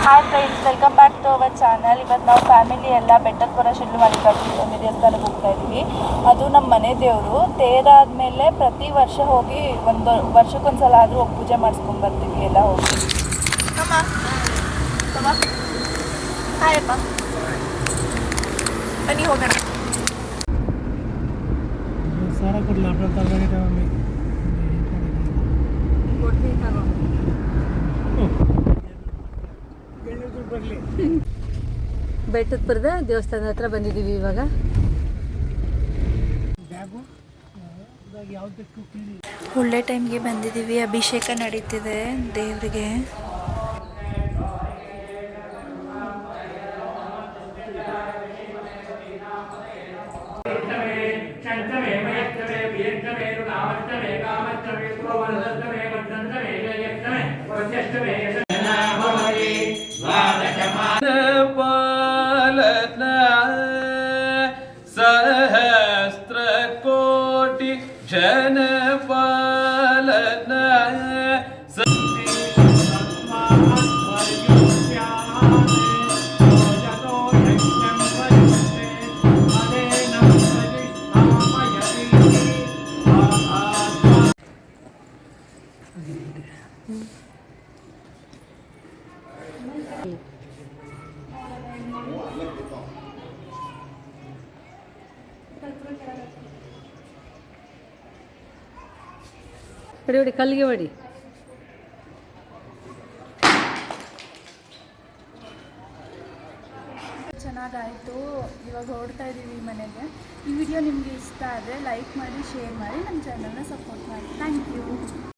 Hi friends, welcome back to our channel. ಇವತ್ತು ನಾವು family ಎಲ್ಲ ಬೆಟ್ಟದಪುರ ಶಿಡ್ಲು ಮಲ್ಲಿಕಾರ್ಜುನ ದೇವಸ್ಥಾನಕ್ಕೆ ಹೋಗ್ತಾ ಇದ್ದೀವಿ. ಅದು ನಮ್ಮ ಮನೆ ದೇವರು. ತೇರಾದ್ಮೇಲೆ ಪ್ರತಿ ವರ್ಷ ಹೋಗಿ ಒಂದು ವರ್ಷಕ್ಕೊಂದ್ಸಲ ಆದರೂ ಹೋಗಿ ಪೂಜೆ ಮಾಡಿಸ್ಕೊಂಡು ಬರ್ತೀವಿ ಎಲ್ಲ ಹೋಗಿ. ಹಾಯಪ್ಪ, ಬನ್ನಿ ಹೋಗೋಣ. ಬೆಟ್ಟದಪುರದ ದೇವಸ್ಥಾನದ ಹತ್ರ ಬಂದಿದ್ದೀವಿ ಇವಾಗ. ಒಳ್ಳೆ ಟೈಮ್ಗೆ ಬಂದಿದ್ದೀವಿ. ಅಭಿಷೇಕ ನಡೀತಿದೆ ದೇವರಿಗೆ. सहस्र कोटि जन पालन ಹೊಡಿ ಹೊಡಿ, ಕಲ್ಲಿಗೆ ಹೊಡಿ. ಚೆನ್ನಾಗಾಯಿತು. ಇವಾಗ ಹೊರಡ್ತಾ ಇದ್ದೀವಿ ಮನೆಗೆ. ಈ ವಿಡಿಯೋ ನಿಮಗೆ ಇಷ್ಟ ಆದರೆ ಲೈಕ್ ಮಾಡಿ, ಶೇರ್ ಮಾಡಿ, ನಮ್ಮ ಚಾನಲ್ನ ಸಪೋರ್ಟ್ ಮಾಡಿ. Thank you.